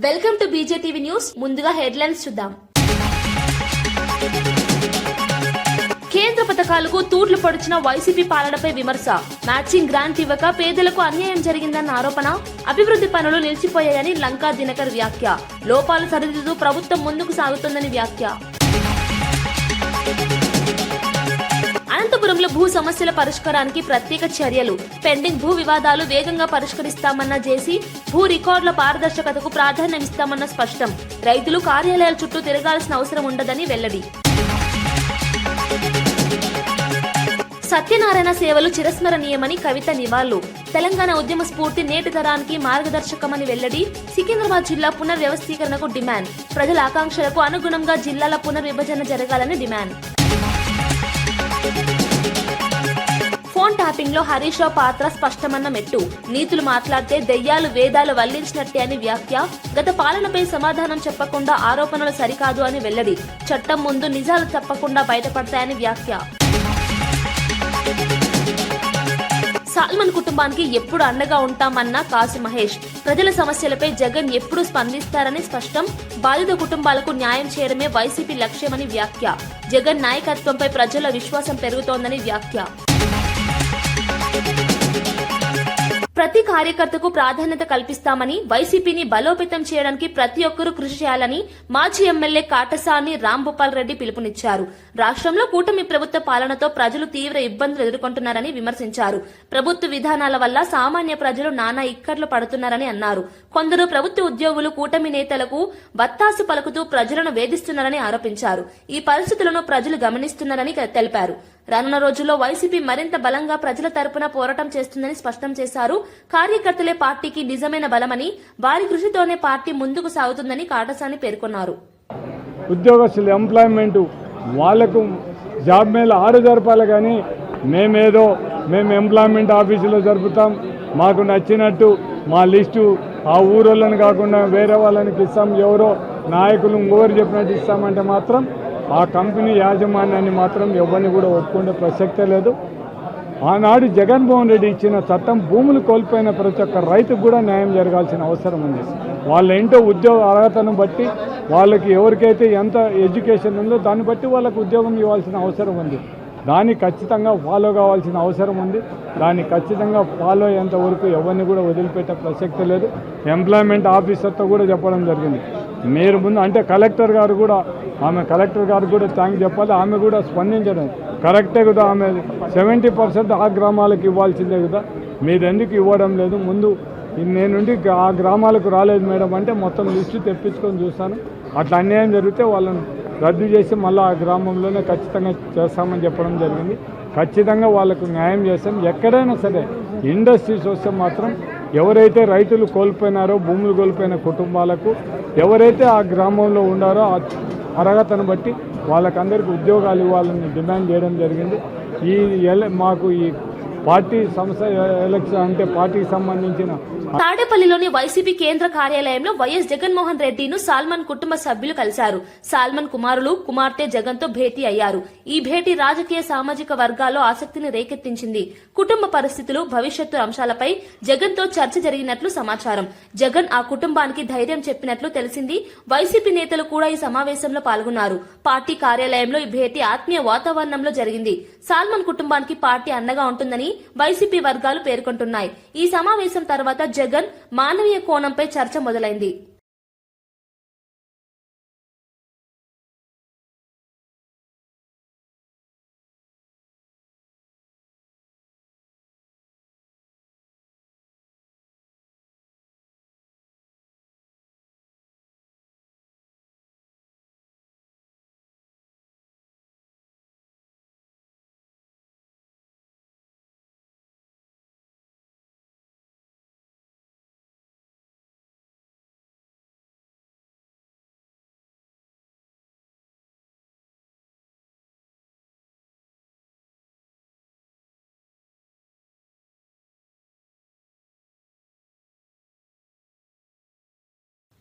Welcome to BJTV news. ముందుగా headlines చూద్దాం. కేంద్ర పథకాలకు తూట్లు పొడిచిన వైసీపీ పాలనపై విమర్శ. మ్యాచింగ్ గ్రాంట్ ఇవ్వక పేదలకు అన్యాయం జరిగిందన్న ఆరోపణ. అభివృద్ధి పనులు నిలిచిపోయాయని లంకా దినకర్ వ్యాఖ్య. లోపాలు సరిదిద్దుతూ ప్రభుత్వం ముందుకు సాగుతోందని వ్యాఖ్య. అనంతపురంలో భూ సమస్యల పరిష్కారానికి ప్రత్యేక చర్యలు. పెండింగ్ భూ వివాదాలు వేగంగా పరిష్కరిస్తామన్న జేసీ. భూ రికార్డుల పారదర్శకతకు ప్రాధాన్యమిస్తామన్న స్పష్టం. రైతులు కార్యాలయాల చుట్టూ తిరగాల్సిన అవసరం ఉండదని వెల్లడి. సత్యనారాయణ సేవలు చిరస్మరణీయమని కవిత నివాళులు. తెలంగాణ ఉద్యమ స్ఫూర్తి నేటి తరానికి మార్గదర్శకమని వెల్లడి. సికింద్రాబాద్ జిల్లా పునర్వ్యవస్థీకరణకు డిమాండ్. ప్రజల ఆకాంక్షలకు అనుగుణంగా జిల్లాల పునర్విభజన జరగాలని డిమాండ్. ఫోన్ ట్యాపింగ్ లో హరీష్ రావు పాత్ర స్పష్టమన్న మెట్టు. నీతులు మాట్లాడితే దెయ్యాలు వేదాలు వల్లించినట్టే అని వ్యాఖ్య. గత పాలనపై సమాధానం చెప్పకుండా ఆరోపణలు సరికాదు అని వెల్లడి. చట్టం ముందు నిజాలు తప్పకుండా బయటపడతాయని వ్యాఖ్య. సాల్మన్ కుటుంబానికి ఎప్పుడు అండగా ఉంటామన్న కాసు మహేష్. ప్రజల సమస్యలపై జగన్ ఎప్పుడు స్పందిస్తారని స్పష్టం. బాధిత కుటుంబాలకు న్యాయం చేయడమే వైసీపీ లక్ష్యమని వ్యాఖ్య. జగన్ నాయకత్వంపై ప్రజల విశ్వాసం పెరుగుతోందని వ్యాఖ్య. ప్రతి కార్యకర్తకు ప్రాధాన్యత కల్పిస్తామని, వైసీపీని బలోపేతం చేయడానికి ప్రతి ఒక్కరూ కృషి చేయాలని మాజీ ఎమ్మెల్యే కాటసాని రాంభూపాల్ రెడ్డి పిలుపునిచ్చారు. రాష్ట్రంలో కూటమి ప్రభుత్వ పాలనతో ప్రజలు తీవ్ర ఇబ్బందులు ఎదుర్కొంటున్నారని విమర్శించారు. ప్రభుత్వ విధానాల వల్ల సామాన్య ప్రజలు నానా ఇక్కట్లు పడుతున్నారని అన్నారు. కొందరు ప్రభుత్వ ఉద్యోగులు కూటమి నేతలకు వత్తాసు పలుకుతూ ప్రజలను వేధిస్తున్నారని ఆరోపించారు. ఈ పరిస్థితులను ప్రజలు గమనిస్తున్నారని తెలిపారు. రానున్న రోజుల్లో వైసీపీ మరింత బలంగా ప్రజల తరపున పోరాటం చేస్తుందని స్పష్టం చేశారు. కార్యకర్తలే పార్టీకి నిజమైన బలమని, వారి కృషితోనే పార్టీ ముందుకు సాగుతుందని కాటసాని పేర్కొన్నారు. ఉద్యోగస్తులు ఎంప్లాయ్మెంట్ వాళ్లకు జాబ్ మేళ 6 జరపాలి, కానీ మేము ఎంప్లాయ్మెంట్ ఆఫీసులో జరుపుతాం, మాకు నచ్చినట్టు మా లిస్టు ఆ ఊరోళ్ళని కాకుండా వేరే వాళ్ళని ఇస్తాం, ఎవరో నాయకులు ఇంకోరు చెప్పినట్టు ఇస్తామంటే మాత్రం ఆ కంపెనీ యాజమాన్యాన్ని మాత్రం ఎవరిని కూడా ఒప్పుకునే ప్రసక్తే లేదు. ఆనాడు జగన్మోహన్ రెడ్డి ఇచ్చిన చట్టం భూములు కోల్పోయిన ప్రతి ఒక్క రైతుకు కూడా న్యాయం జరగాల్సిన అవసరం ఉంది. వాళ్ళ ఇంటో ఉద్యోగ అర్హతను బట్టి వాళ్ళకి ఎవరికైతే ఎంత ఎడ్యుకేషన్ ఉందో దాన్ని బట్టి వాళ్ళకు ఉద్యోగం ఇవ్వాల్సిన అవసరం ఉంది. దాన్ని ఖచ్చితంగా ఫాలో కావాల్సిన అవసరం ఉంది. దాన్ని ఖచ్చితంగా ఫాలో అయ్యేంత వరకు ఎవరిని కూడా వదిలిపెట్టే ప్రసక్తి లేదు. ఎంప్లాయ్మెంట్ ఆఫీసర్తో కూడా చెప్పడం జరిగింది. మీరు ముందు అంటే కలెక్టర్ గారు కూడా థ్యాంక్ చెప్పాలి. ఆమె కూడా స్పందించడం కరెక్టే కదా. ఆమె 70% ఆ గ్రామాలకు ఇవ్వాల్సిందే కదా, మీరు ఎందుకు ఇవ్వడం లేదు? ముందు నేనుండి ఆ గ్రామాలకు రాలేదు మేడం అంటే మొత్తం లిస్టు తెప్పించుకొని చూస్తాను. అట్లా అన్యాయం జరిగితే వాళ్ళని రద్దు చేసి మళ్ళీ ఆ గ్రామంలోనే ఖచ్చితంగా చేస్తామని చెప్పడం జరిగింది. ఖచ్చితంగా వాళ్ళకు న్యాయం చేస్తాం. ఎక్కడైనా సరే ఇండస్ట్రీస్ వస్తే మాత్రం ఎవరైతే రైతులు కోల్పోయినారో, భూములు కోల్పోయిన కుటుంబాలకు ఎవరైతే ఆ గ్రామంలో ఉండారో ఆ అర్హతను బట్టి వాళ్ళకందరికీ ఉద్యోగాలు ఇవ్వాలని డిమాండ్ చేయడం జరిగింది. మాకు ఈ పార్టీ సంస్థ ఎలక్షన్ అంటే పార్టీకి సంబంధించిన తాడేపల్లిలోని వైసీపీ కేంద్ర కార్యాలయంలో వైఎస్ జగన్మోహన్ రెడ్డిను సాల్మన్ కుటుంబ సభ్యులు కలిశారు. సాల్మన్ కుమారులు, కుమార్తె జగన్ తో భేటీ అయ్యారు. ఈ భేటీ రాజకీయ సామాజిక వర్గాల్లో ఆసక్తిని రేకెత్తించింది. కుటుంబ పరిస్థితులు, భవిష్యత్తు అంశాలపై జగన్ తో చర్చ జరిగినట్లు సమాచారం. జగన్ ఆ కుటుంబానికి ధైర్యం చెప్పినట్లు తెలిసింది. వైసీపీ నేతలు కూడా ఈ సమావేశంలో పాల్గొన్నారు. పార్టీ కార్యాలయంలో ఈ భేటీ ఆత్మీయ వాతావరణంలో జరిగింది. సాల్మన్ కుటుంబానికి పార్టీ అండగా ఉంటుందని వైసీపీ వర్గాలు పేర్కొంటున్నాయి. ఈ సమావేశం తర్వాత జగన్ మానవీయ కోణంపై చర్చ మొదలైంది.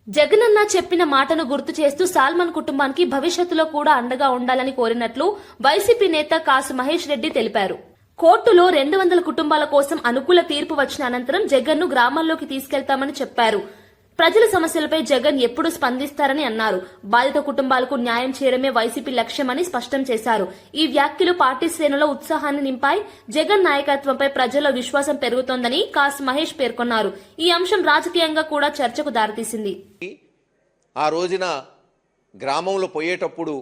జగనన్న చెప్పిన మాటను గుర్తు చేస్తూ సాల్మన్ కుటుంబానికి భవిష్యత్తులో కూడా అండగా ఉండాలని కోరినట్లు వైసీపీ నేత కాసు మహేష్ రెడ్డి తెలిపారు. కోర్టులో 200 కుటుంబాల కోసం అనుకూల తీర్పు వచ్చిన అనంతరం జగన్ ను గ్రామాల్లోకి తీసుకెళ్తామని చెప్పారు. ప్రజల సమస్యలపై జగన్ ఎప్పుడు స్పందిస్తారని అన్నారు. బాధిత కుటుంబాలకు న్యాయం చేయడమే వైసీపీ లక్ష్యమని స్పష్టం చేశారు. ఈ వ్యాఖ్యలు పార్టీ శ్రేణుల్లో ఉత్సాహాన్ని నింపాయి. జగన్ నాయకత్వంపై ప్రజల్లో విశ్వాసం పెరుగుతోందని కాస్ మహేష్ పేర్కొన్నారు. ఈ అంశం రాజకీయంగా కూడా చర్చకు దారితీసింది. ఆ రోజున గ్రామంలో పోయేటప్పుడు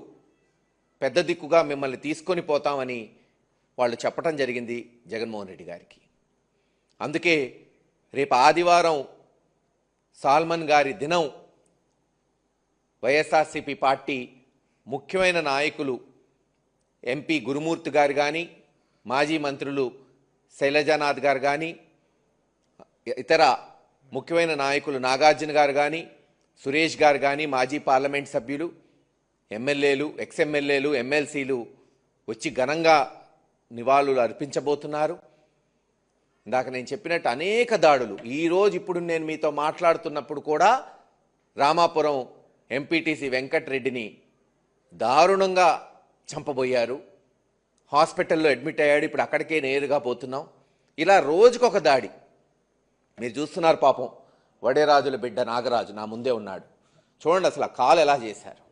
పెద్ద దిక్కుగా మిమ్మల్ని తీసుకొని పోతామని వాళ్ళు చెప్పడం జరిగింది జగన్మోహన్ రెడ్డి గారికి. అందుకే రేపు ఆదివారం సాల్మన్ గారి దినం వైఎస్ఆర్సీపీ పార్టీ ముఖ్యమైన నాయకులు ఎంపీ గురుమూర్తి గారు కానీ, మాజీ మంత్రులు శైలజానాథ్ గారు కానీ, ఇతర ముఖ్యమైన నాయకులు నాగార్జున గారు కానీ, సురేష్ గారు కానీ, మాజీ పార్లమెంట్ సభ్యులు, ఎమ్మెల్యేలు, ఎక్స్ఎమ్మెల్యేలు, ఎమ్మెల్సీలు వచ్చి ఘనంగా నివాళులు అర్పించబోతున్నారు. ఇందాక నేను చెప్పినట్టు అనేక దాడులు ఈరోజు ఇప్పుడు నేను మీతో మాట్లాడుతున్నప్పుడు కూడా రామాపురం ఎంపీటీసీ వెంకటరెడ్డిని దారుణంగా చంపబోయారు. హాస్పిటల్లో అడ్మిట్ అయ్యాడు. ఇప్పుడు అక్కడికే నేరుగా పోతున్నాం. ఇలా రోజుకొక దాడి మీరు చూస్తున్నారు. పాపం వడేరాజుల బిడ్డ నాగరాజు నా ముందే ఉన్నాడు. చూడండి అసలు ఆ కాలు ఎలా చేశారు.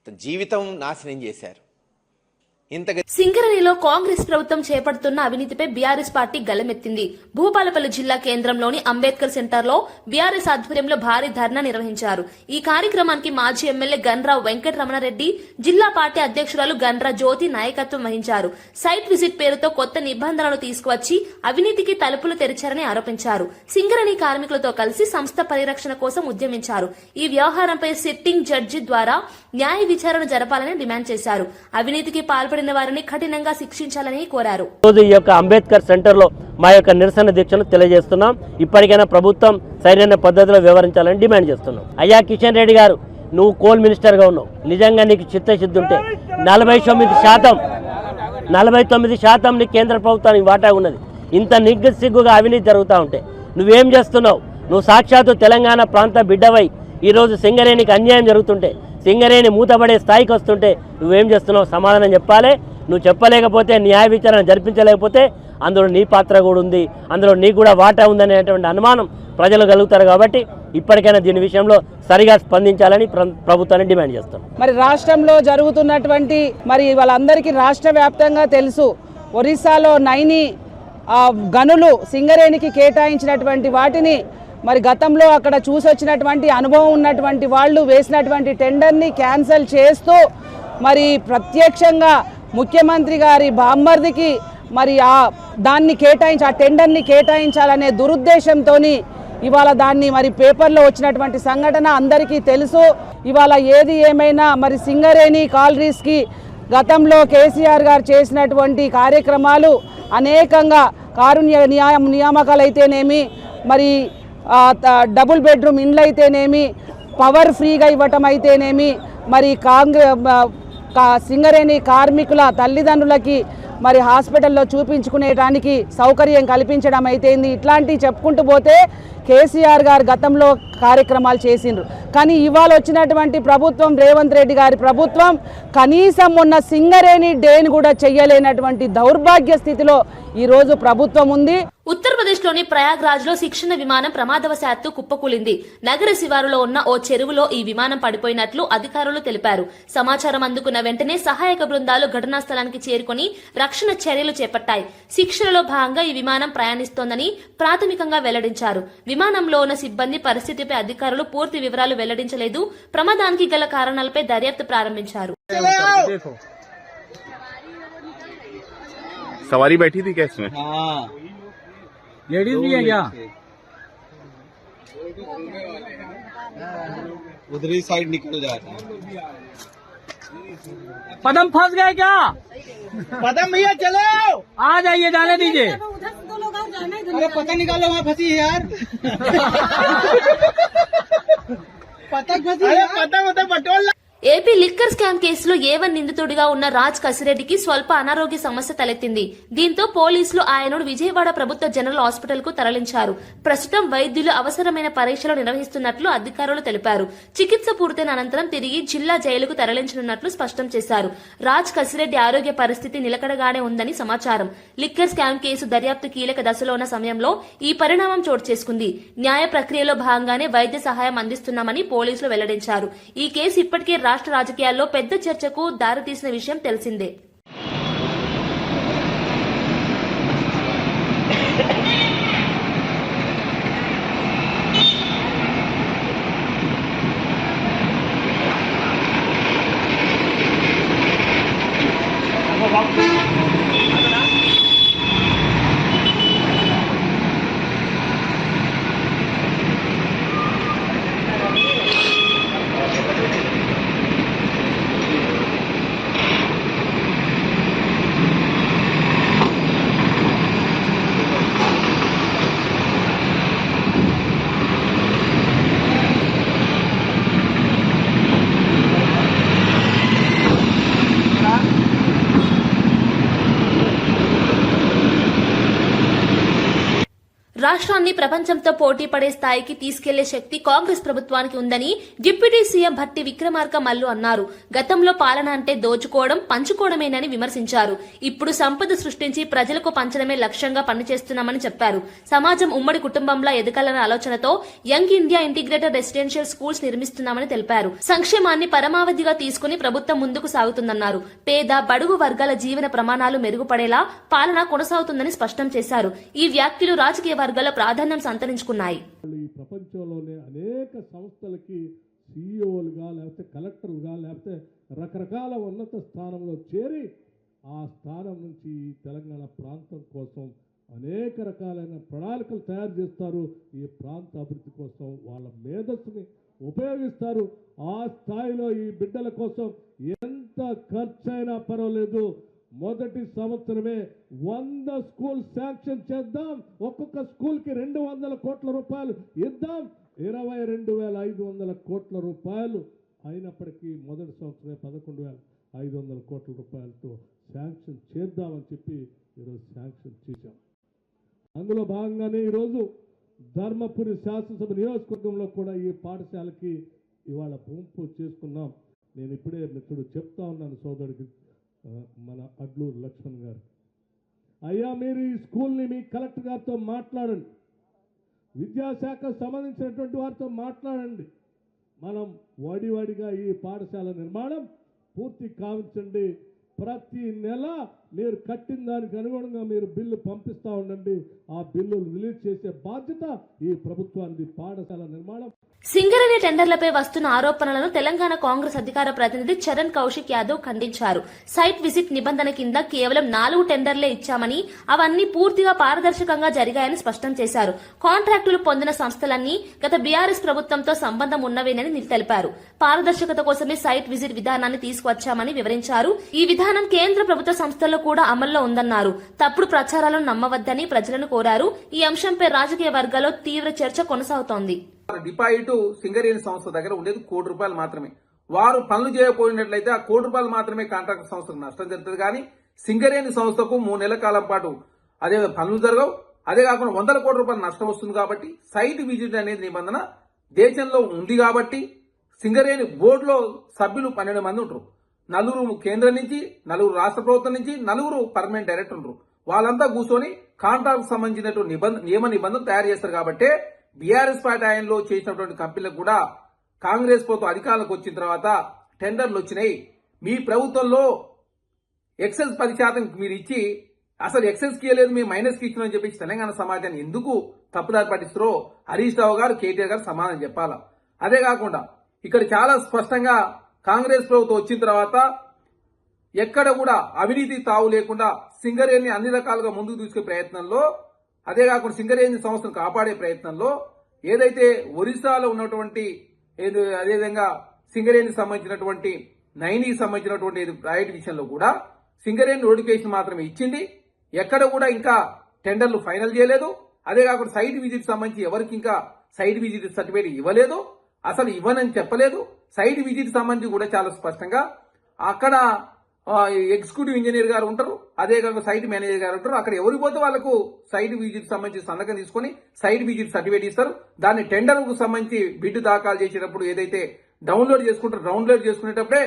అతని జీవితం నాశనం చేశారు. సింగరేణిలో కాంగ్రెస్ ప్రభుత్వం చేపడుతున్న అవినీతిపై బీఆర్ఎస్ పార్టీ గళమెత్తింది. భూపాలపల్లి జిల్లా కేంద్రంలోని అంబేద్కర్ సెంటర్లో బీఆర్ఎస్ ఆధ్వర్యంలో భారీ ధర్నా నిర్వహించారు. ఈ కార్యక్రమానికి మాజీ ఎమ్మెల్యే గండ్రా వెంకటరమణారెడ్డి, జిల్లా పార్టీ అధ్యక్షురాలు గండ్రా జ్యోతి నాయకత్వం వహించారు. సైట్ విజిట్ పేరుతో కొత్త నిబంధనలు తీసుకువచ్చి అవినీతికి తలుపులు తెరిచారని ఆరోపించారు. సింగరేణి కార్మికులతో కలిసి సంస్థ పరిరక్షణ కోసం ఉద్యమించారు. ఈ వ్యవహారంపై సిట్టింగ్ జడ్జి ద్వారా న్యాయ విచారణ జరపాలని డిమాండ్ చేశారు. అవినీతికి పాల్పడిన వారిని కఠినంగా శిక్షించాలని కోరారు. రోజు ఈ యొక్క అంబేద్కర్ సెంటర్ లో మా యొక్క నిరసన దీక్షను తెలియజేస్తున్నాం. ఇప్పటికైనా ప్రభుత్వం సరైన పద్ధతిలో వ్యవహరించాలని డిమాండ్ చేస్తున్నాం. అయ్యా కిషన్ రెడ్డి గారు, నువ్వు కోల్ మినిస్టర్ గా ఉన్నావు. నిజంగా నీకు చిత్తశుద్ధి ఉంటే 49% నీ కేంద్ర ప్రభుత్వానికి వాటా ఉన్నది. ఇంత నిగ్గుసిగ్గుగా అవినీతి జరుగుతూ ఉంటే నువ్వేం చేస్తున్నావు? నువ్వు సాక్షాత్తు తెలంగాణ ప్రాంత బిడ్డవై ఈరోజు సింగరేణికి అన్యాయం జరుగుతుంటే, సింగరేణి మూతపడే స్థాయికి వస్తుంటే నువ్వేం చేస్తున్నావు? సమాధానం చెప్పాలి. నువ్వు చెప్పలేకపోతే, న్యాయ విచారణ జరిపించలేకపోతే అందులో నీ పాత్ర కూడా ఉంది, అందులో నీకు కూడా వాటా ఉందనేటువంటి అనుమానం ప్రజలు కలుగుతారు. కాబట్టి ఇప్పటికైనా దీని విషయంలో సరిగా స్పందించాలని ప్రభుత్వాన్ని డిమాండ్ చేస్తాం. మరి రాష్ట్రంలో జరుగుతున్నటువంటి మరి వాళ్ళందరికీ రాష్ట్ర వ్యాప్తంగా తెలుసు. ఒరిస్సాలో నైని గనులు సింగరేణికి కేటాయించినటువంటి వాటిని మరి గతంలో అక్కడ చూసొచ్చినటువంటి అనుభవం ఉన్నటువంటి వాళ్ళు వేసినటువంటి టెండర్ని క్యాన్సిల్ చేస్తూ మరి ప్రత్యక్షంగా ముఖ్యమంత్రి గారి బామ్మర్దికి మరి ఆ టెండర్ని కేటాయించాలనే దురుద్దేశంతో ఇవాళ దాన్ని మరి పేపర్లో వచ్చినటువంటి సంఘటన అందరికీ తెలుసు. ఇవాళ ఏది ఏమైనా మరి సింగరేణి కాలరీస్కి గతంలో కేసీఆర్ గారు చేసినటువంటి కార్యక్రమాలు అనేకంగా కారుణ్య నియామకాలు అయితేనేమి, మరి డబుల్ బెడ్రూమ్ ఇండ్లు అయితేనేమి, పవర్ ఫ్రీగా ఇవ్వటం అయితేనేమి, మరి సింగరేణి కార్మికుల తల్లిదండ్రులకి మరి హాస్పిటల్లో చూపించుకునేటానికి సౌకర్యం కల్పించడం అయితేంది. ఇట్లాంటివి చెప్పుకుంటూ పోతే కేసీఆర్ గారు గతంలో కార్యక్రమాలు చేసిండ్రు. కానీ ఇవాళ వచ్చినటువంటి ప్రభుత్వం, రేవంత్ రెడ్డి గారి ప్రభుత్వం కనీసం మొన్న సింగరేణి డేని కూడా చెయ్యలేనటువంటి దౌర్భాగ్య స్థితిలో ఈరోజు ప్రభుత్వం ఉంది. ఉత్తరప్రదేశ్లోని ప్రయాగ్రాజ్ లో శిక్షణ విమానం ప్రమాదవశాత్తు కుప్పకూలింది. నగర శివారులో ఉన్న ఓ చెరువులో ఈ విమానం పడిపోయినట్లు అధికారులు తెలిపారు. సమాచారం అందుకున్న వెంటనే సహాయక బృందాలు ఘటనా స్థలానికి చేరుకుని రక్షణ చర్యలు చేపట్టాయి. శిక్షణలో భాగంగా ఈ విమానం ప్రయాణిస్తోందని ప్రాథమికంగా వెల్లడించారు. విమానంలో ఉన్న సిబ్బంది పరిస్థితిపై అధికారులు పూర్తి వివరాలు వెల్లడించలేదు. ప్రమాదానికి గల కారణాలపై దర్యాప్తు ప్రారంభించారు. सवारी बैठी थी क्या इसमें? हाँ, लेडीज भी है क्या? उधरी साइड निकल जाता है। पदम फंस गए क्या? पता भैया चलो, आ जाइए, जाने दीजिए। अरे पता निकालो, वहाँ फंसी है यार। पता फंसी है, पता Batol. AP liquor liquor scam కేసులో A1 నిందితుడిగా ఉన్న రాజ్ కసిరెడ్డికి స్వల్ప అనారోగ్య సమస్య తలెత్తింది. దీంతో పోలీసులు ఆయనను విజయవాడ ప్రభుత్వ జనరల్ హాస్పిటల్ కు తరలించారు. ప్రస్తుతం వైద్యులు అవసరమైన పరీక్షలు నిర్వహిస్తున్నట్లు అధికారులు తెలిపారు. చికిత్స పూర్తయిన అనంతరం తిరిగి జిల్లా జైలుకు తరలించనున్నట్లు స్పష్టం చేశారు. రాజ్ కసిరెడ్డి ఆరోగ్య పరిస్థితి నిలకడగానే ఉందని సమాచారం. లిక్కర్ స్కామ్ కేసు దర్యాప్తు కీలక దశలో ఉన్న సమయంలో ఈ పరిణామం చోటు చేసుకుంది. న్యాయ ప్రక్రియలో భాగంగానే వైద్య సహాయం అందిస్తున్నామని పోలీసులు వెల్లడించారు. ఈ కేసు ఇప్పటికే రాష్ట్ర రాజకీయాల్లో పెద్ద చర్చకు దారితీసిన విషయం తెలిసిందే. రాష్ట్రాన్ని ప్రపంచంతో పోటీ పడే స్థాయికి తీసుకెళ్లే శక్తి కాంగ్రెస్ ప్రభుత్వానికి ఉందని డిప్యూటీ సీఎం భట్టి విక్రమార్క మల్లు అన్నారు. గతంలో పాలన అంటే దోచుకోవడం, పంచుకోవడమేనని విమర్శించారు. ఇప్పుడు సంపద సృష్టించి ప్రజలకు పంచడమే లక్ష్యంగా పనిచేస్తున్నామని చెప్పారు. సమాజం ఉమ్మడి కుటుంబంలా ఎదగాలన్న ఆలోచనతో young India integrated residential schools నిర్మిస్తున్నామని తెలిపారు. సంక్షేమాన్ని పరమావధిగా తీసుకుని ప్రభుత్వం ముందుకు సాగుతుందన్నారు. పేద, బడుగు వర్గాల జీవన ప్రమాణాలు మెరుగుపడేలా పాలన కొనసాగుతుందని స్పష్టం చేశారు. ఈ వ్యాఖ్యలు రాజకీయ వర్గాల ప్రాధాన్యం సంతరించుకున్నాయి. ఈ ప్రపంచంలోనే అనేక సంస్థలకి సీఈఓలుగా లేకపోతే కలెక్టర్లుగా లేకపోతే రకరకాల ఉన్నత స్థానంలో చేరి ఆ స్థానం నుంచి తెలంగాణ ప్రాంతం కోసం అనేక రకాలైన ప్రణాళికలు తయారు చేస్తారు. ఈ ప్రాంత అభివృద్ధి కోసం వాళ్ళ మేధస్సుని ఉపయోగిస్తారు. ఆ స్థాయిలో ఈ బిడ్డల కోసం ఎంత ఖర్చైనా పర్వాలేదు, మొదటి సంవత్సరమే 100 స్కూల్ శాంక్షన్ చేద్దాం, ఒక్కొక్క స్కూల్కి 200 కోట్ల రూపాయలు ఇద్దాం, 22,500 కోట్ల రూపాయలు అయినప్పటికీ మొదటి సంవత్సరమే 11,500 కోట్ల రూపాయలతో శాంక్షన్ చేద్దామని చెప్పి ఈరోజు శాంక్షన్ చేశాం. అందులో భాగంగానే ఈరోజు ధర్మపురి శాసనసభ నియోజకవర్గంలో కూడా ఈ పాఠశాలకి ఇవాళ భూమి పూజ చేసుకున్నాం. నేను ఇప్పుడే మిత్రుడు చెప్తా ఉన్నాను సోదరుడికి, మన అడ్లూరు లక్ష్మణ్ గారు, అయ్యా మీరు ఈ స్కూల్ని మీ కలెక్టర్ గారితో మాట్లాడండి, విద్యాశాఖకు సంబంధించినటువంటి వారితో మాట్లాడండి, మనం వాడివాడిగా ఈ పాఠశాల నిర్మాణం పూర్తి కావించండి, ప్రతి నెల మీరు కట్టిన దానికి అనుగుణంగా మీరు బిల్లు పంపిస్తూ ఉండండి, ఆ బిల్లులు రిలీజ్ చేసే బాధ్యత ఈ ప్రభుత్వానికి. పాఠశాల నిర్మాణం సింగరేణి టెండర్లపై వస్తున్న ఆరోపణలను తెలంగాణ కాంగ్రెస్ అధికార ప్రతినిధి చరణ్ కౌశిక్ యాదవ్ ఖండించారు. సైట్ విజిట్ నిబంధన కింద కేవలం 4 టెండర్లే ఇచ్చామని, అవన్నీ పూర్తిగా పారదర్శకంగా జరిగాయని స్పష్టం చేశారు. కాంట్రాక్టులు పొందిన సంస్థలన్నీ గత బీఆర్ఎస్ ప్రభుత్వంతో సంబంధం ఉన్నవేనని తెలిపారు. పారదర్శకత కోసమే సైట్ విజిట్ విధానాన్ని తీసుకువచ్చామని వివరించారు. ఈ విధానం కేంద్ర ప్రభుత్వ సంస్థల్లో కూడా అమల్లో ఉందన్నారు. తప్పుడు ప్రచారాలను నమ్మవద్దని ప్రజలను కోరారు. ఈ అంశంపై రాజకీయ వర్గాల్లో తీవ్ర చర్చ కొనసాగుతోంది. డిపాజిట్ సింగరేణి సంస్థ దగ్గర ఉండేది ₹1 కోటి మాత్రమే. వారు పనులు చేయకపోయినట్లయితే ఆ ₹1 కోటి మాత్రమే కాంట్రాక్ట్ సంస్థకు నష్టం జరుగుతుంది. కానీ సింగరేణి సంస్థకు 3 నెలల కాలం పాటు అదే పనులు జరగవు. అదే కాకుండా ₹100 కోట్ల నష్టం వస్తుంది. కాబట్టి సైట్ విజిట్ అనేది నిబంధన దేశంలో ఉంది. కాబట్టి సింగరేణి బోర్డులో సభ్యులు 12 మంది ఉంటారు. 4 కేంద్రం నుంచి, 4 రాష్ట్ర ప్రభుత్వం నుంచి, 4 పర్మనెంట్ డైరెక్టర్ ఉంటారు. వాళ్ళంతా కూర్చొని కాంట్రాక్ట్ సంబంధించినటువంటి నియమ నిబంధనలు తయారు చేస్తారు. కాబట్టి బీఆర్ఎస్ పార్టీ ఆయనలో చేసినటువంటి కంపెనీలకు కూడా కాంగ్రెస్ ప్రభుత్వం అధికారంలోకి వచ్చిన తర్వాత టెండర్లు వచ్చినాయి. మీ ప్రభుత్వంలో ఎక్సెస్ 10% మీరు ఇచ్చి అసలు ఎక్సెస్ కి లేదు, మీ మైనస్ కి ఇచ్చినని చెప్పేసి తెలంగాణ సమాజాన్ని ఎందుకు తప్పుదారి పట్టిస్తారో హరీష్ రావు గారు, కేటీఆర్ గారు సమాధానం చెప్పాలా. అదే కాకుండా ఇక్కడ చాలా స్పష్టంగా కాంగ్రెస్ ప్రభుత్వం వచ్చిన తర్వాత ఎక్కడ కూడా అవినీతి తావు లేకుండా సింగరేణిని అన్ని రకాలుగా ముందుకు తీసుకునే ప్రయత్నంలో, అదే కాకుండా సింగరేణి సంస్థను కాపాడే ప్రయత్నంలో ఏదైతే ఒరిస్సాలో ఉన్నటువంటి అదేవిధంగా సింగరేణికి సంబంధించినటువంటి నైనికి సంబంధించినటువంటి ప్రాజెక్టు విషయంలో కూడా సింగరేణి నోటిఫికేషన్ మాత్రమే ఇచ్చింది. ఎక్కడ కూడా ఇంకా టెండర్లు ఫైనల్ చేయలేదు. అదే కాకుండా సైట్ విజిట్ సంబంధించి ఎవరికి ఇంకా సైట్ విజిట్ సర్టిఫికేట్ ఇవ్వలేదు. అసలు ఇవ్వనని చెప్పలేదు. సైట్ విజిట్ సంబంధించి కూడా చాలా స్పష్టంగా అక్కడ ఎగ్జిక్యూటివ్ ఇంజనీర్ గారు ఉంటారు, అదే కాక సైట్ మేనేజర్ గారు ఉంటారు. అక్కడ ఎవరికి పోతే వాళ్ళకు సైట్ విజిట్ సంబంధించి సంతకం తీసుకొని సైట్ విజిట్ సర్టిఫికేట్ ఇస్తారు. దాన్ని టెండర్కు సంబంధించి బిడ్ దాఖలు చేసేటప్పుడు ఏదైతే డౌన్లోడ్ చేసుకునేటప్పుడే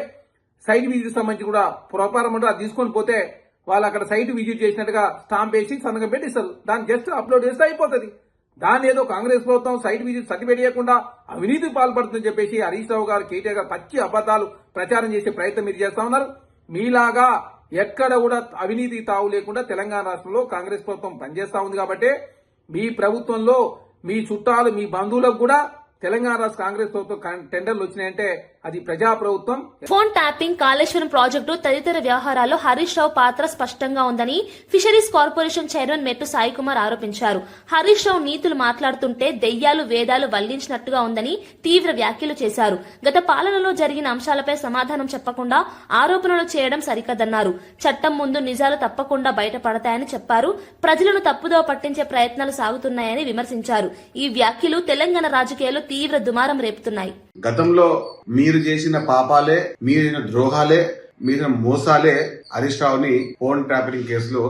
సైట్ విజిట్ సంబంధించి కూడా ప్రొపారం ఉంటుంది. అది తీసుకొని పోతే వాళ్ళు అక్కడ సైట్ విజిట్ చేసినట్టుగా స్టాంప్ వేసి సంతకం పెట్టి ఇస్తారు. దాన్ని జస్ట్ అప్లోడ్ చేస్తే అయిపోతుంది. దాన్ని ఏదో కాంగ్రెస్ ప్రభుత్వం సైట్ విజిట్ సర్టిఫికేట్ ఇవ్వకుండా అవినీతికి పాల్పడుతుందని చెప్పేసి హరీష్ రావు గారు, కేటీఆర్ గారు పచ్చి అబద్ధాలు ప్రచారం చేసే ప్రయత్నం మీరు చేస్తా ఉన్నారు. మీలాగా ఎక్కడ కూడా అవినీతి తావు లేకుండా తెలంగాణ రాష్ట్రంలో కాంగ్రెస్ ప్రభుత్వం పనిచేస్తా ఉంది. కాబట్టి మీ ప్రభుత్వంలో మీ చుట్టాలు, మీ బంధువులకు కూడా తెలంగాణ రాష్ట్ర కాంగ్రెస్ ప్రభుత్వం టెండర్లు వచ్చినాయంటే అది ప్రజా ప్రభుత్వం. ఫోన్ ట్యాపింగ్, కాళేశ్వరం ప్రాజెక్టు తదితర వ్యవహారాల్లో హరీష్ రావు పాత్ర స్పష్టంగా ఉందని ఫిషరీస్ కార్పొరేషన్ చైర్మన్ మెట్టు సాయి కుమార్ ఆరోపించారు. హరీష్ రావు నీతులు మాట్లాడుతుంటే దెయ్యాలు వేదాలు వల్లించినట్టుగా ఉందని తీవ్ర వ్యాఖ్యలు చేశారు. గత పాలనలో జరిగిన అంశాలపై సమాధానం చెప్పకుండా ఆరోపణలు చేయడం సరికదన్నారు. చట్టం ముందు నిజాలు తప్పకుండా బయటపడతాయని చెప్పారు. ప్రజలను తప్పుదోవ పట్టించే ప్రయత్నాలు సాగుతున్నాయని విమర్శించారు. ఈ వ్యాఖ్యలు తెలంగాణ రాజకీయాల్లో తీవ్ర దుమారం రేపుతున్నాయి. గతంలో మీరు చేసిన పాపాలే, మీరు ద్రోహాలే, మీరు మోసాలే హరీష్ రావుని ఫోన్ ట్యాపరింగ్ కేసులో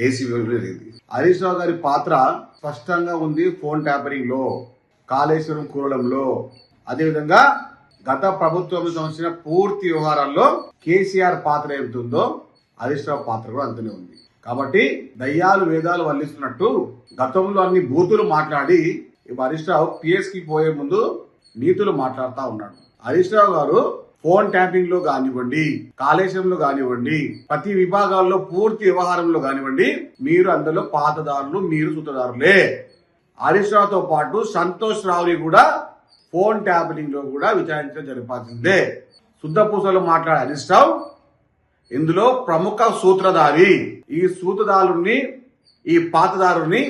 ఏసీ జరిగింది. హరీష్ రావు గారి పాత్ర స్పష్టంగా ఉంది. ఫోన్ ట్యాపరింగ్ లో, కాళేశ్వరం కూరడంలో, అదేవిధంగా గత ప్రభుత్వం సంబంధించిన పూర్తి వ్యవహారాల్లో కేసీఆర్ పాత్ర ఎంతుందో హరీష్ రావు పాత్ర కూడా అంతనే ఉంది. కాబట్టి దయ్యాలు వేదాలు వల్లిస్తున్నట్టు గతంలో అన్ని బూతులు మాట్లాడి హరీష్ రావు పిఎస్ కి పోయే ముందు నీతులు మాట్లాడుతూ ఉన్నాడు. హరీష్ రావు గారు ఫోన్ ట్యాపింగ్ లో కానివ్వండి, కాళేశ్వరంలో కానివ్వండి, ప్రతి విభాగాల్లో పూర్తి వ్యవహారంలో కానివ్వండి, మీరు అందులో పాతదారులు, మీరు సూత్రధారులే. హరీష్ రావుతో పాటు సంతోష్ రావుని కూడా ఫోన్ ట్యాపింగ్ లో కూడా విచారించడం జరపాల్సిందే. శుద్ధపూసలు మాట్లాడే హరీష్ రావు ఇందులో ప్రముఖ సూత్రధారి. ఈ సూత్రధారుని, ఈ పాతదారుని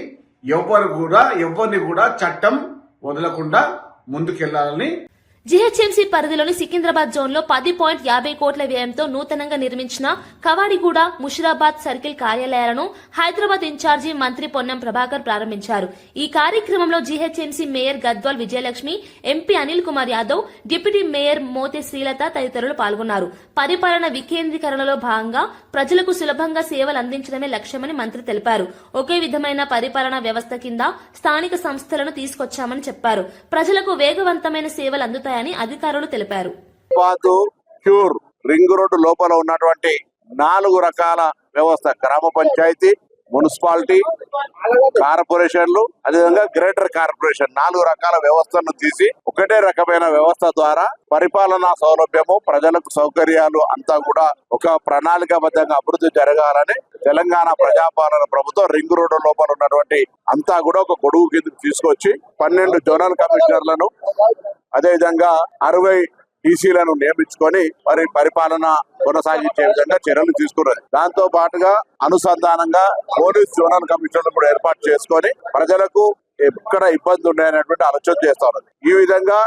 ఎవరిని కూడా చట్టం వదలకుండా ముందుకెళ్లాలని జీహెచ్ఎంసీ పరిధిలోని సికింద్రాబాద్ జోన్లో 10.50 కోట్ల వ్యయంతో నూతనంగా నిర్మించిన కవాడిగూడ, ముషిరాబాద్ సర్కిల్ కార్యాలయాలను హైదరాబాద్ ఇన్ఛార్జి మంత్రి పొన్నం ప్రభాకర్ ప్రారంభించారు. ఈ కార్యక్రమంలో GHMC mayor Gadwal Vijayalakshmi, MP Anil Kumar Yadav, deputy mayor Mothe Srilatha తదితరులు పాల్గొన్నారు. పరిపాలన వికేంద్రీకరణలో భాగంగా ప్రజలకు సులభంగా సేవలు అందించడమే లక్ష్యమని మంత్రి తెలిపారు. ఒకే విధమైన పరిపాలనా వ్యవస్థ కింద స్థానిక సంస్థలను తీసుకొచ్చామని చెప్పారు. ప్రజలకు వేగవంతమైన సేవలు అందుతాయి అధికారులు తెలిపారు. రింగ్ రోడ్డు లోపల ఉన్నటువంటి 4 రకాల వ్యవస్థ, గ్రామ పంచాయతీ, మున్సిపాలిటీ, కార్పొరేషన్లు, అదేవిధంగా గ్రేటర్ కార్పొరేషన్, 4 రకాల వ్యవస్థలను తీసి ఒకటే రకమైన వ్యవస్థ ద్వారా పరిపాలనా సౌలభ్యము, ప్రజలకు సౌకర్యాలు అంతా కూడా ఒక ప్రణాళికాబద్ధంగా అభివృద్ధి జరగాలని తెలంగాణ ప్రజాపాలన ప్రభుత్వం రింగ్ రోడ్డు లోపల ఉన్నటువంటి అంతా కూడా ఒక గొడుగు కిందకి తీసుకొచ్చి 12 జోనల్ కమిషనర్లను, అదేవిధంగా 60 టీసీలను నియమించుకొని మరి పరిపాలన కొనసాగించే విధంగా చర్యలు తీసుకున్నది. దాంతో పాటుగా అనుసంధానంగా పోలీస్ జోనల్ కమిషన్లు కూడా ఏర్పాటు చేసుకొని ప్రజలకు ఎక్కడ ఇబ్బంది ఉన్నాయనేటువంటి ఆలోచన చేస్తా ఉన్నది. ఈ విధంగా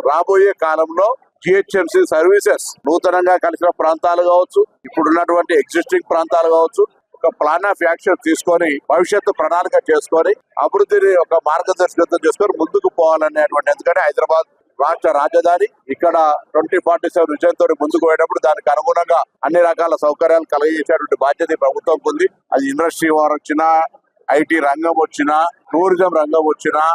రాబోయే కాలంలో జిహెచ్ఎంసీ సర్వీసెస్ నూతనంగా కలిసిన ప్రాంతాలు కావచ్చు, ఇప్పుడున్నటువంటి ఎగ్జిస్టింగ్ ప్రాంతాలు కావచ్చు, ఒక ప్లాన్ ఆఫ్ యాక్షన్ తీసుకొని భవిష్యత్తు ప్రణాళిక చేసుకొని అభివృద్ధిని ఒక మార్గదర్శకత్వం చేసుకొని ముందుకు పోవాలనేటువంటి, ఎందుకంటే హైదరాబాద్ రాష్ట్ర రాజధాని, ఇక్కడ 2047 విజన్ తోటి ముందుకు పోయేటప్పుడు దానికి అనుగుణంగా అన్ని రకాల సౌకర్యాలు కలిగించేటువంటి బాధ్యత ప్రభుత్వం ఉంది. అది ఇండస్ట్రీ వారు వచ్చినా, ఐటీ రంగం వచ్చినా, టూరిజం రంగం వచ్చినా,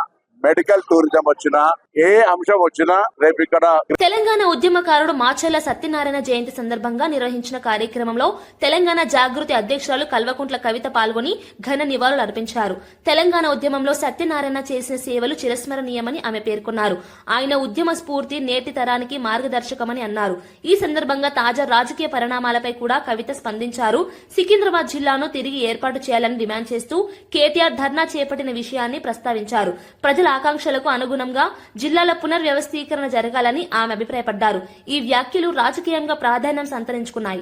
మెడికల్ టూరిజం వచ్చినా, ఏ అంశం వచ్చినా రేపు ఇక్కడ. తెలంగాణ ఉద్యమకారుడు మాచర్ల సత్యనారాయణ జయంతి సందర్భంగా నిర్వహించిన కార్యక్రమంలో తెలంగాణ జాగృతి అధ్యక్షురాలు కల్వకుంట్ల కవిత పాల్గొని ఘన నివాళులు అర్పించారు. తెలంగాణ ఉద్యమంలో సత్యనారాయణ చేసిన సేవలు చిరస్మరణీయమని ఆమె పేర్కొన్నారు. ఆయన ఉద్యమ స్ఫూర్తి నేటి తరానికి మార్గదర్శకమని అన్నారు. ఈ సందర్భంగా తాజా రాజకీయ పరిణామాలపై కూడా కవిత స్పందించారు. సికింద్రాబాద్ జిల్లాను తిరిగి ఏర్పాటు చేయాలని డిమాండ్ చేస్తూ కేటీఆర్ ధర్నా చేపట్టిన విషయాన్ని ప్రస్తావించారు. ప్రజల ఆకాంక్షలకు అనుగుణంగా జిల్లాల పునర్వ్యవస్థీకరణ జరగాలని ఆమె అభిప్రాయపడ్డారు. ఈ వ్యాఖ్యలు రాజకీయంగా ప్రాధాన్యం సంతరించుకున్నాయి.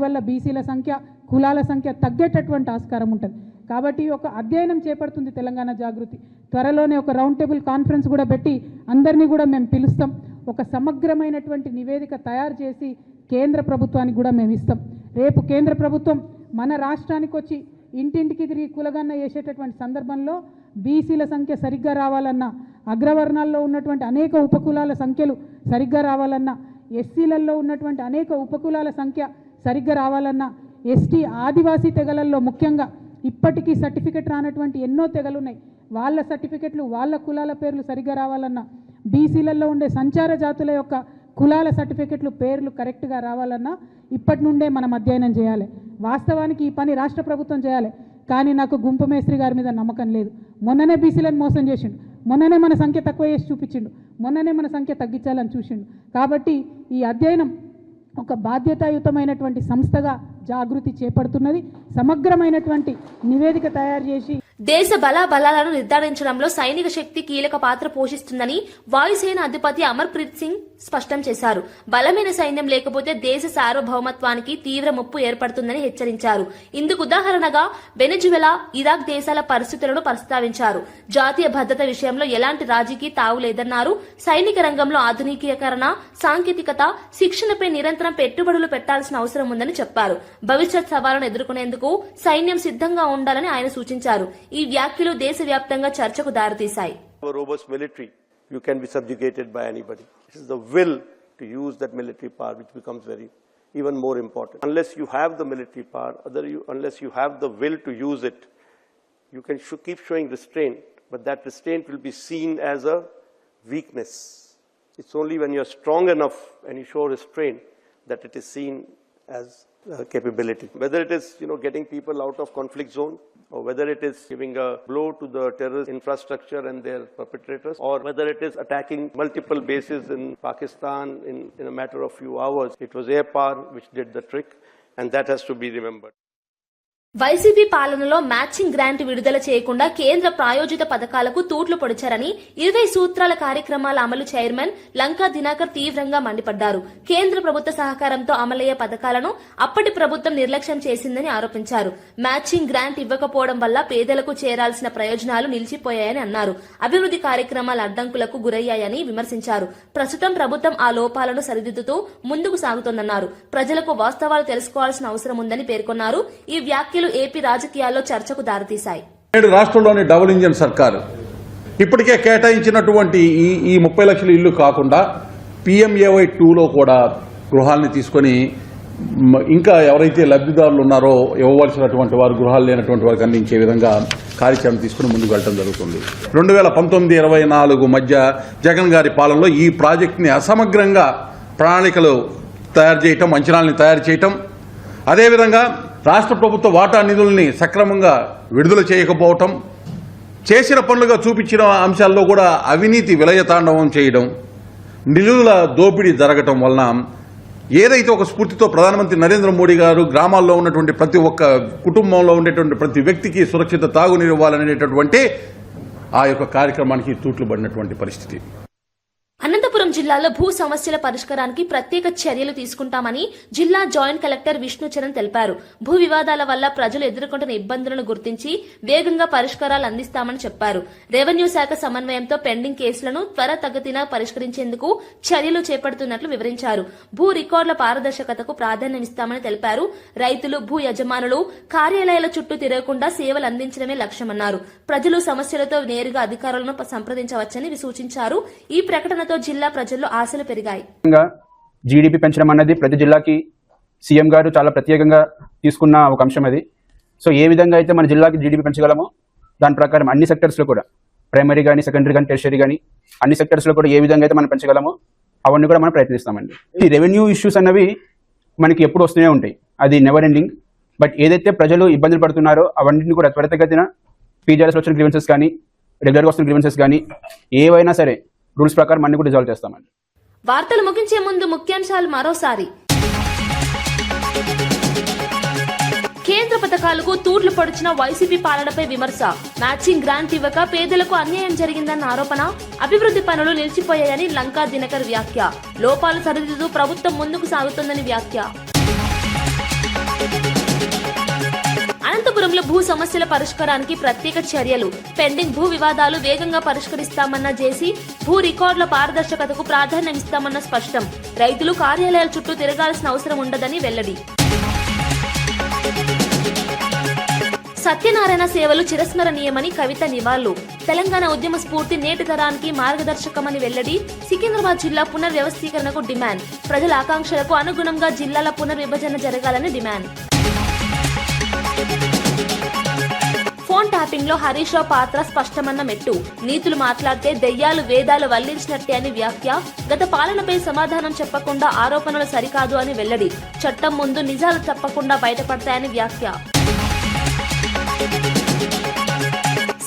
వల్ల బీసీల సంఖ్య, కులాల సంఖ్య తగ్గేటటువంటి ఆస్కారం ఉంటుంది. కాబట్టి ఒక అధ్యయనం చేపడుతుంది తెలంగాణ జాగృతి. త్వరలోనే ఒక రౌండ్ టేబుల్ కాన్ఫరెన్స్ కూడా పెట్టి అందరినీ కూడా మేము పిలుస్తాం. ఒక సమగ్రమైనటువంటి నివేదిక తయారు చేసి కేంద్ర ప్రభుత్వానికి కూడా మేము ఇస్తాం. రేపు కేంద్ర ప్రభుత్వం మన రాష్ట్రానికి వచ్చి ఇంటింటికి తిరిగి కులగన్న చేసేటటువంటి సందర్భంలో బీసీల సంఖ్య సరిగ్గా రావాలన్నా, అగ్రవర్ణాల్లో ఉన్నటువంటి అనేక ఉపకులాల సంఖ్యలు సరిగ్గా రావాలన్నా, ఎస్సీలలో ఉన్నటువంటి అనేక ఉపకులాల సంఖ్య సరిగ్గా రావాలన్నా, ఎస్టీ ఆదివాసీ తెగలల్లో ముఖ్యంగా ఇప్పటికీ సర్టిఫికెట్ రానటువంటి ఎన్నో తెగలున్నాయి, వాళ్ళ సర్టిఫికెట్లు వాళ్ళ కులాల పేర్లు సరిగ్గా రావాలన్నా, బీసీలలో ఉండే సంచార జాతుల యొక్క కులాల సర్టిఫికెట్లు పేర్లు కరెక్ట్గా రావాలన్నా ఇప్పటి నుండే మనం అధ్యయనం చేయాలి. వాస్తవానికి ఈ పని రాష్ట్ర ప్రభుత్వం చేయాలి, కానీ నాకు గుంపు మేస్త్రి గారి మీద నమ్మకం లేదు. మొన్ననే బీసీలను మోసం చేసిండు, మొన్ననే మన సంఖ్య తక్కువ చేసి చూపించిండు, మొన్ననే మన సంఖ్య తగ్గించాలని చూసిండు. కాబట్టి ఈ అధ్యయనం ఒక బాధ్యతాయుతమైనటువంటి సంస్థగా జాగృతి చేపడుతున్నది. సమగ్రమైనటువంటి నివేదిక తయారు చేసి దేశ బలాలను నిర్ధారించడంలో సైనిక శక్తి కీలక పాత్ర పోషిస్తుందని వాయుసేన అధిపతి అమర్ప్రీత్ సింగ్ స్పష్టం చేశారు. బలమైన సైన్యం లేకపోతే దేశ సార్వభౌమత్వానికి తీవ్ర ముప్పు ఏర్పడుతుందని హెచ్చరించారు. ఇందుకు ఉదాహరణగా వెనెజువెలా, ఇరాక్ దేశాల పరిస్థితులను ప్రస్తావించారు. జాతీయ భద్రత విషయంలో ఎలాంటి రాజీకి తావు లేదన్నారు. సైనిక రంగంలో ఆధునికీకరణ, సాంకేతికత, శిక్షణపై నిరంతరం పెట్టుబడులు పెట్టాల్సిన అవసరం ఉందని చెప్పారు. భవిష్యత్ సవాళ్లను ఎదుర్కొనేందుకు సైన్యం సిద్ధంగా ఉండాలని ఆయన సూచించారు. ఈ వ్యాఖ్యలు దేశవ్యాప్తంగా చర్చకు దారితీశాయి. A robust military, you can be subjugated by anybody. It is the will to use that military power which becomes very even more important. Unless you have the military power, unless you have the will to use it, you can keep showing restraint, but that restraint will be seen as a weakness. It's only when you are strong enough and you show restraint that it is seen as capability. Whether it is getting people out of conflict zone, or whether it is giving a blow to the terrorist infrastructure and their perpetrators, or whether it is attacking multiple bases in Pakistan in a matter of few hours, it was air power which did the trick, and that has to be remembered. YCP పాలనలో matching grant విడుదల చేయకుండా కేంద్ర ప్రాయోజిత పథకాలకు తూట్లు పొడిచారని 20 సూత్రాల కార్యక్రమాల అమలు చైర్మన్ లంకా దినాకర్ తీవ్రంగా మండిపడ్డారు. కేంద్ర ప్రభుత్వ సహకారంతో అమలయ్యే పథకాలను అప్పటి ప్రభుత్వం నిర్లక్ష్యం చేసిందని ఆరోపించారు. మ్యాచింగ్ గ్రాంట్ ఇవ్వకపోవడం వల్ల పేదలకు చేరాల్సిన ప్రయోజనాలు నిలిచిపోయాయని అన్నారు. అభివృద్ధి కార్యక్రమాల అడ్డంకులకు గురయ్యాయని విమర్శించారు. ప్రస్తుతం ప్రభుత్వం ఆ లోపాలను సరిదిద్దుతూ ముందుకు సాగుతోందన్నారు. ప్రజలకు వాస్తవాలు తెలుసుకోవాల్సిన అవసరం ఉందని పేర్కొన్నారు. ఈ వ్యాఖ్యలు ఏపీ రాజకీయాల్లో చర్చకు దారితీశాయి. నేడు రాష్ట్రంలోని డబుల్ ఇంజిన్ సర్కారు ఇప్పటికే కేటాయించినటువంటి ఈ 30 లక్షల ఇల్లు కాకుండా PMAY 2లో కూడా గృహాలని తీసుకొని ఇంకా ఎవరైతే లబ్ధిదారులు ఉన్నారో ఇవ్వవలసినటువంటి వారు గృహాలు లేనటువంటి వారికి అందించే విధంగా కార్యాచరణ తీసుకుని ముందుకు వెళ్ళడం జరుగుతుంది. 2019-24 మధ్య జగన్ గారి పాలనలో ఈ ప్రాజెక్టుని అసమగ్రంగా ప్రణాళికలు తయారు చేయటం, అంచనాలని తయారు చేయటం, అదేవిధంగా రాష్ట్ర ప్రభుత్వ వాటా నిధుల్ని సక్రమంగా విడుదల చేయకపోవటం, చేసిన పనులుగా చూపించిన అంశాల్లో కూడా అవినీతి విలయతాండవం చేయడం, నిధుల దోపిడీ జరగటం వలన ఏదైతే ఒక స్ఫూర్తితో ప్రధానమంత్రి నరేంద్ర మోడీ గారు గ్రామాల్లో ఉన్నటువంటి ప్రతి ఒక్క కుటుంబంలో ఉండేటువంటి ప్రతి వ్యక్తికి సురక్షిత తాగునీరు ఇవ్వాలనేటటువంటి ఆ యొక్క కార్యక్రమానికి తూట్లు పడినటువంటి పరిస్థితి. అనంతపురం జిల్లాలో భూ సమస్యల పరిష్కారానికి ప్రత్యేక చర్యలు తీసుకుంటామని జిల్లా జాయింట్ కలెక్టర్ విష్ణుచరణ్ తెలిపారు. భూ వివాదాల వల్ల ప్రజలు ఎదుర్కొంటున్న ఇబ్బందులను గుర్తించి వేగంగా పరిష్కారాలు అందిస్తామని చెప్పారు. రెవెన్యూ శాఖ సమన్వయంతో పెండింగ్ కేసులను త్వరితగతిన పరిష్కరించేందుకు చర్యలు చేపడుతున్నట్లు వివరించారు. భూ రికార్డుల పారదర్శకతకు ప్రాధాన్యమిస్తామని తెలిపారు. రైతులు, భూ యజమానులు కార్యాలయాల చుట్టూ తిరగకుండా సేవలు అందించడమే లక్ష్యమన్నారు. ప్రజలు సమస్యలతో నేరుగా అధికారులను సంప్రదించవచ్చని సూచించారు. ఈ ప్రకటనతో జిల్లా ప్రజల్లో ఆశలు పెరిగాయి. జీడీపీ పెంచడం అన్నది ప్రతి జిల్లాకి సీఎం గారు చాలా ప్రత్యేకంగా తీసుకున్న ఒక అంశం అది. సో ఏ విధంగా అయితే మన జిల్లాకి జీడీపీ పెంచగలమో దాని ప్రకారం అన్ని సెక్టర్స్లో కూడా, ప్రైమరీ కానీ, సెకండరీ కానీ, టెర్షరీ కానీ, అన్ని సెక్టర్స్లో కూడా ఏ విధంగా అయితే మనం పెంచగలమో అవన్నీ కూడా మనం ప్రయత్నిస్తామండి. ఈ రెవెన్యూ ఇష్యూస్ అన్నవి మనకి ఎప్పుడు వస్తూనే ఉంటాయి, అది నెవర్ ఎండింగ్. బట్ ఏదైతే ప్రజలు ఇబ్బందులు పడుతున్నారో అవన్నింటిని కూడా త్వరితగతిన పీజీఆర్ఎస్ వచ్చిన గ్రీవెన్సెస్ కానీ, రెగ్యులర్గా వస్తున్న గ్రీవెన్సెస్ కానీ ఏవైనా సరే రూల్స్ ప్రకారం అన్ని కూడా రిజాల్వ్ చేస్తామండి. వార్తలు ముగించే ముందు ముఖ్యాంశాలు మరోసారి. కేంద్ర పథకాలకు తూట్లు పొడిచిన వైసీపీ పాలనపై విమర్శ. మ్యాచింగ్ గ్రాంట్ ఇవ్వక పేదలకు అన్యాయం జరిగిందన్న ఆరోపణ. అభివృద్ధి పనులు నిలిచిపోయాయని లంకా దినకర్ వ్యాఖ్య. లోపాలు సరిదిద్దుతూ ప్రభుత్వం ముందుకు సాగుతోందని వ్యాఖ్య. అనంతపురంలో భూ సమస్యల పరిష్కారానికి ప్రత్యేక చర్యలు. పెండింగ్ భూ వివాదాలు వేగంగా పరిష్కరిస్తామన్న జేసీ. భూ రికార్డుల పారదర్శకతకు ప్రాధాన్యమిస్తామన్న స్పష్టం. రైతులు కార్యాలయాల చుట్టూ తిరగాల్సిన అవసరం ఉండదని వెల్లడి. సత్యనారాయణ సేవలు చిరస్మరణీయమని కవిత నివాళులు. తెలంగాణ ఉద్యమ స్ఫూర్తి నేటి తరానికి మార్గదర్శకమని వెల్లడి. సికింద్రాబాద్ జిల్లా పునర్వ్యవస్థీకరణకు డిమాండ్. ప్రజల ఆకాంక్షలకు అనుగుణంగా జిల్లాల పునర్విభజన జరగాలని డిమాండ్. ఫోన్ ట్యాపింగ్ లో హరీష్ రావు పాత్ర స్పష్టమన్న మెట్టు. నీతులు మాట్లాడితే దెయ్యాలు వేదాలు వల్లించినట్టే అని వ్యాఖ్య. గత పాలనపై సమాధానం చెప్పకుండా ఆరోపణలు సరికాదు అని వెల్లడి. చట్టం ముందు నిజాలు తప్పకుండా బయటపడతాయని వ్యాఖ్య.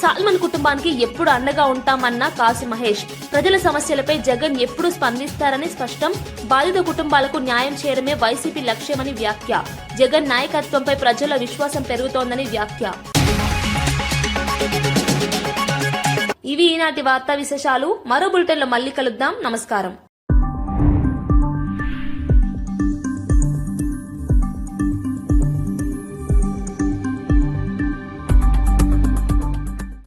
సాల్మన్ కుటుంబానికి ఎప్పుడు అండగా ఉంటామన్న కాశీ మహేష్. ప్రజల సమస్యలపై జగన్ ఎప్పుడు స్పందిస్తారని స్పష్టం. బాధిత కుటుంబాలకు న్యాయం చేయడమే వైసీపీ లక్ష్యమని వ్యాఖ్య. జగన్ నాయకత్వంపై ప్రజల విశ్వాసం పెరుగుతోందని వ్యాఖ్య. ఇవి ఈనాటి వార్తా విశేషాలు. మరో బులెటిన్లో మళ్ళీ కలుద్దాం. నమస్కారం.